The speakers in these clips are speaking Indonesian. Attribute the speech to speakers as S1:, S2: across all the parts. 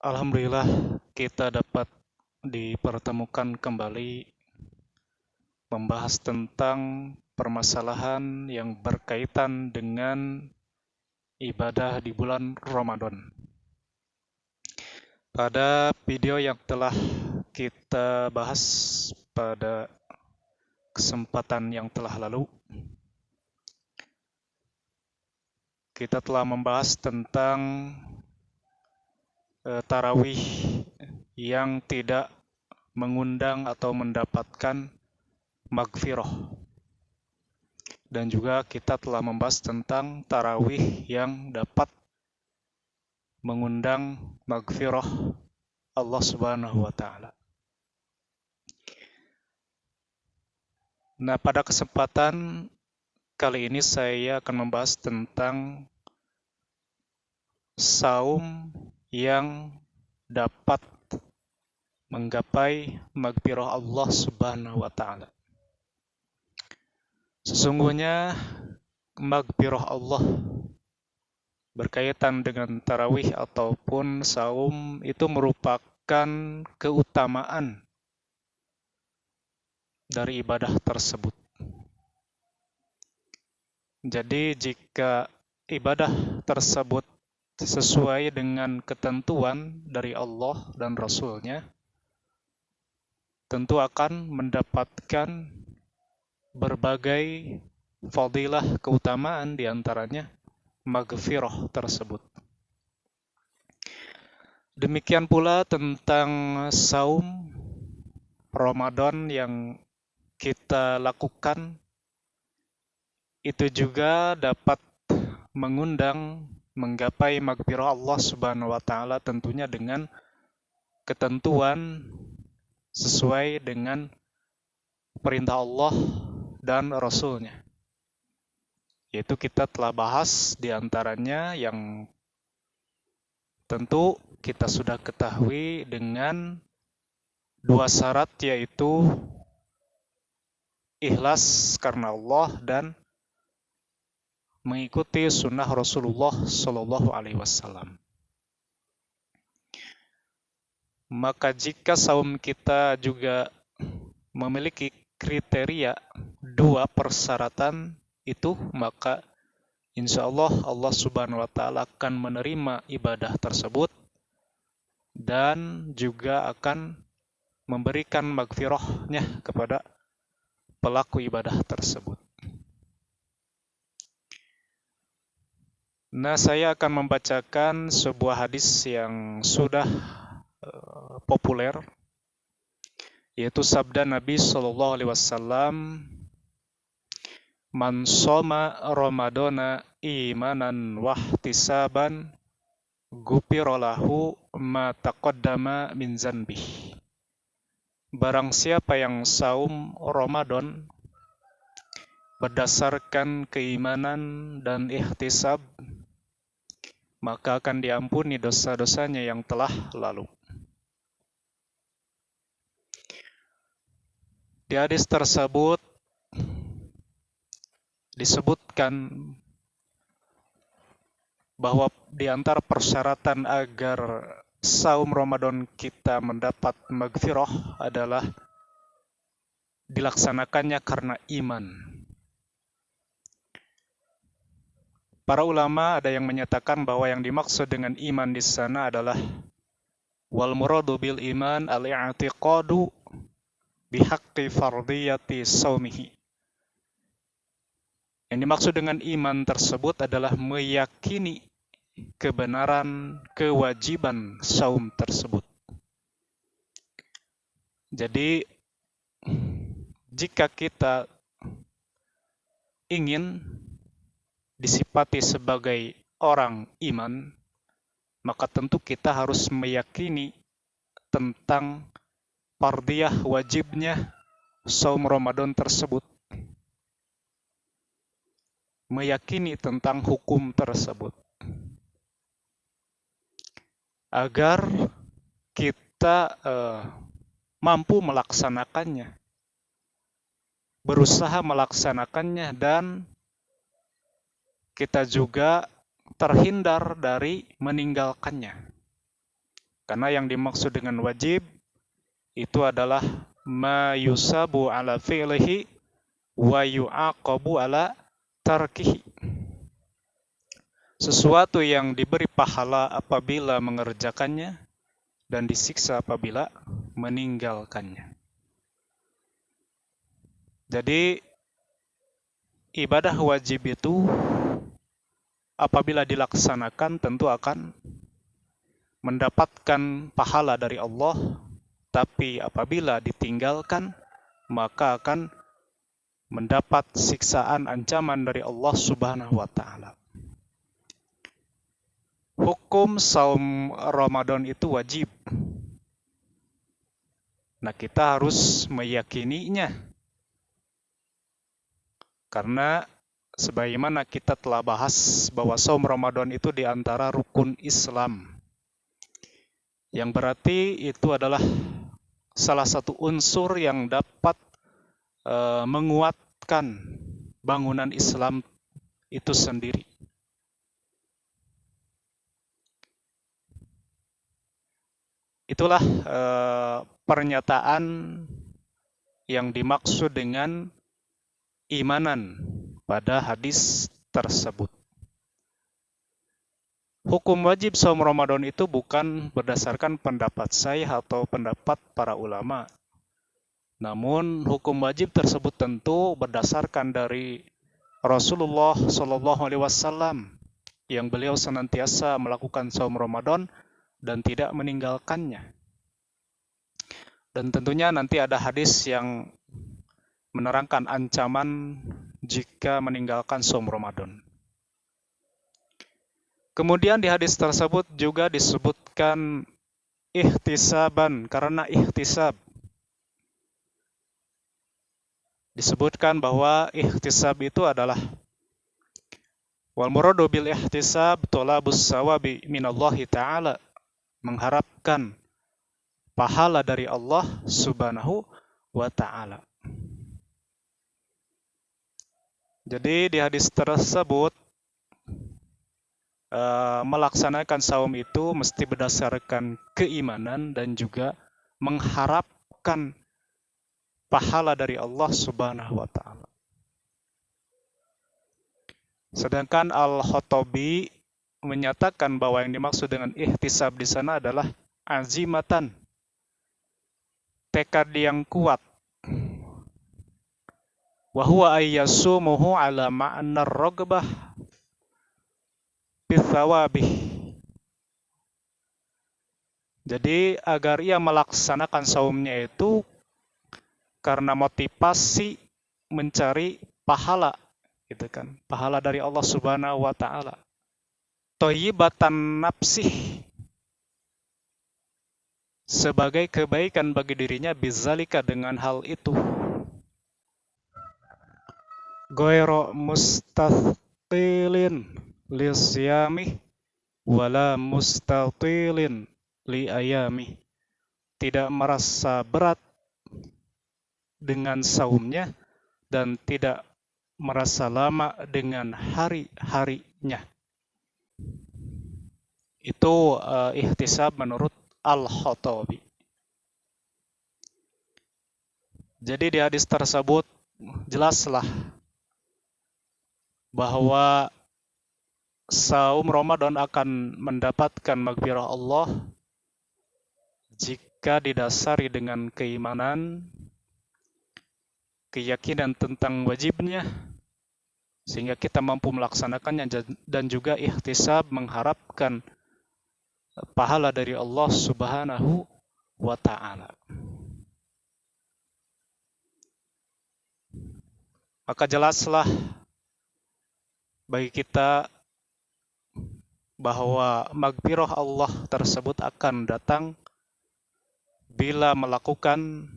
S1: Alhamdulillah kita dapat dipertemukan kembali membahas tentang permasalahan yang berkaitan dengan ibadah di bulan Ramadan. Pada video yang telah kita bahas pada kesempatan yang telah lalu, kita telah membahas tentang tarawih yang tidak mengundang atau mendapatkan maghfirah. Dan juga kita telah membahas tentang tarawih yang dapat mengundang maghfirah Allah Subhanahu wa taala. Nah, pada kesempatan kali ini saya akan membahas tentang saum yang dapat menggapai maghfirah Allah Subhanahu wa taala. Sesungguhnya maghfirah Allah berkaitan dengan tarawih ataupun saum itu merupakan keutamaan dari ibadah tersebut. Jadi jika ibadah tersebut sesuai dengan ketentuan dari Allah dan Rasul-Nya, tentu akan mendapatkan berbagai fadilah keutamaan, diantaranya maghfirah tersebut. Demikian pula tentang saum Ramadan yang kita lakukan, itu juga dapat mengundang menggapai maghfirah Allah Subhanahu wa taala, tentunya dengan ketentuan sesuai dengan perintah Allah dan Rasul-Nya. Yaitu kita telah bahas diantaranya yang tentu kita sudah ketahui dengan dua syarat, yaitu ikhlas karena Allah dan mengikuti sunnah Rasulullah Shallallahu Alaihi Wasallam. Maka jika saum kita juga memiliki kriteria dua persyaratan itu, maka insya Allah Allah Subhanahu wa taala akan menerima ibadah tersebut dan juga akan memberikan maghfirahnya kepada pelaku ibadah tersebut. Nah, saya akan membacakan sebuah hadis yang sudah populer, yaitu sabda Nabi Shallallahu Alaihi Wasallam, "Man shoma Ramadana imanan wahtisaban, ghufira ma taqaddama min zanbih." Barang siapa yang saum Ramadan berdasarkan keimanan dan ihtisab, maka akan diampuni dosa-dosanya yang telah lalu. Di hadis tersebut disebutkan bahwa di antara persyaratan agar saum Ramadan kita mendapat maghfirah adalah dilaksanakannya karena iman. Para ulama ada yang menyatakan bahwa yang dimaksud dengan iman di sana adalah wal muradu bil iman al-i'tiqadu bihaqqi fardiyati saumihi. Yang dimaksud dengan iman tersebut adalah meyakini kebenaran kewajiban saum tersebut. Jadi jika kita ingin disifati sebagai orang iman, maka tentu kita harus meyakini tentang fardiyah wajibnya saum Ramadan tersebut, meyakini tentang hukum tersebut, agar kita mampu melaksanakannya, berusaha melaksanakannya, dan kita juga terhindar dari meninggalkannya. Karena yang dimaksud dengan wajib itu adalah ma yusabu ala fi'lihi wa yu'aqabu ala tarkihi. Sesuatu yang diberi pahala apabila mengerjakannya dan disiksa apabila meninggalkannya. Jadi ibadah wajib itu apabila dilaksanakan tentu akan mendapatkan pahala dari Allah, tapi apabila ditinggalkan maka akan mendapat siksaan ancaman dari Allah Subhanahu wa taala. Hukum saum Ramadan itu wajib. Nah, kita harus meyakininya. Karena sebagaimana kita telah bahas bahwa saum Ramadan itu di antara rukun Islam. Yang berarti itu adalah salah satu unsur yang dapat menguatkan bangunan Islam itu sendiri. Itulah pernyataan yang dimaksud dengan imanan pada hadis tersebut. Hukum wajib saum Ramadan itu bukan berdasarkan pendapat saya atau pendapat para ulama. Namun hukum wajib tersebut tentu berdasarkan dari Rasulullah SAW yang beliau senantiasa melakukan saum Ramadan dan tidak meninggalkannya. Dan tentunya nanti ada hadis yang menerangkan ancaman jika meninggalkan saum Ramadan. Kemudian di hadis tersebut juga disebutkan ihtisaban, karena ihtisab. Disebutkan bahwa ihtisab itu adalah wal muradu bil ihtisab thalabus sawabi minallahi ta'ala, mengharapkan pahala dari Allah Subhanahu wa ta'ala. Jadi di hadis tersebut melaksanakan saum itu mesti berdasarkan keimanan dan juga mengharapkan pahala dari Allah Subhanahu wa ta'ala. Sedangkan Al-Khattabi menyatakan bahwa yang dimaksud dengan ihtisab di sana adalah azimatan, tekad yang kuat. Wa huwa ayyasumuhu ala ma'na ar-raghbah bitsawabih. Jadi agar ia melaksanakan saumnya itu karena motivasi mencari pahala, gitu kan? Pahala dari Allah Subhanahu wa taala. Thayyibatan nafsih, sebagai kebaikan bagi dirinya, bizalika, dengan hal itu. Ghairu mustathqilin lisyami wala mustathqilin li ayami. Tidak merasa berat dengan saumnya dan tidak merasa lama dengan hari-harinya. Itu ihtisab menurut Al-Khattabi. Jadi di hadis tersebut jelaslah bahwa saum Ramadan akan mendapatkan maghfirah Allah jika didasari dengan keimanan, keyakinan tentang wajibnya, sehingga kita mampu melaksanakannya, dan juga ihtisab, mengharapkan pahala dari Allah Subhanahu wa ta'ala. Maka jelaslah bagi kita bahwa maghfirah Allah tersebut akan datang bila melakukan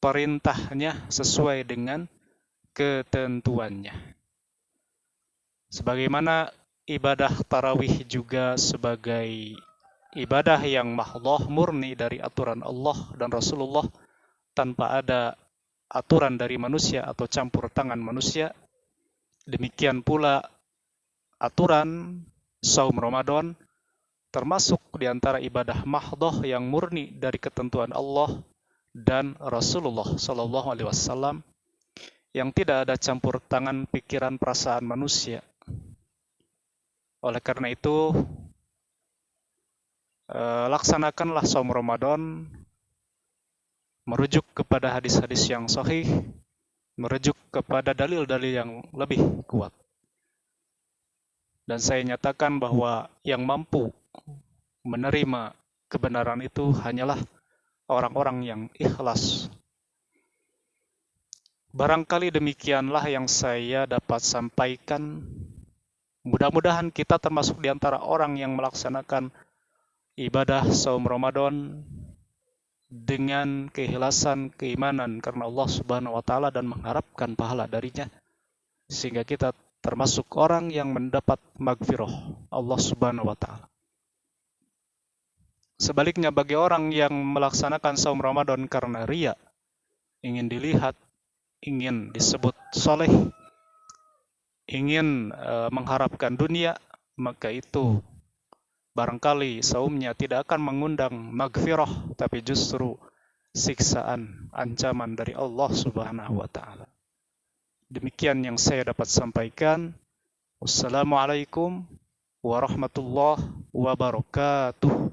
S1: perintahnya sesuai dengan ketentuannya. Sebagaimana ibadah tarawih juga sebagai ibadah yang mahdhah, murni dari aturan Allah dan Rasulullah, tanpa ada aturan dari manusia atau campur tangan manusia. Demikian pula aturan saum Ramadan termasuk di antara ibadah mahdhah yang murni dari ketentuan Allah dan Rasulullah Shallallahu Alaihi Wasallam, yang tidak ada campur tangan pikiran perasaan manusia. Oleh karena itu, laksanakanlah saum Ramadan merujuk kepada hadis-hadis yang sahih, merujuk kepada dalil-dalil yang lebih kuat. Dan saya nyatakan bahwa yang mampu menerima kebenaran itu hanyalah orang-orang yang ikhlas. Barangkali demikianlah yang saya dapat sampaikan. Mudah-mudahan kita termasuk di antara orang yang melaksanakan ibadah saum Ramadan dengan keikhlasan, keimanan karena Allah Subhanahu wa taala dan mengharapkan pahala darinya, sehingga kita termasuk orang yang mendapat magfirah Allah Subhanahu wa taala. Sebaliknya, bagi orang yang melaksanakan saum Ramadan karena riya, ingin dilihat, ingin disebut soleh, ingin mengharapkan dunia, maka itu barangkali saumnya tidak akan mengundang magfirah, tapi justru siksaan, ancaman dari Allah Subhanahu wa taala. Demikian yang saya dapat sampaikan. Wassalamualaikum warahmatullahi wabarakatuh.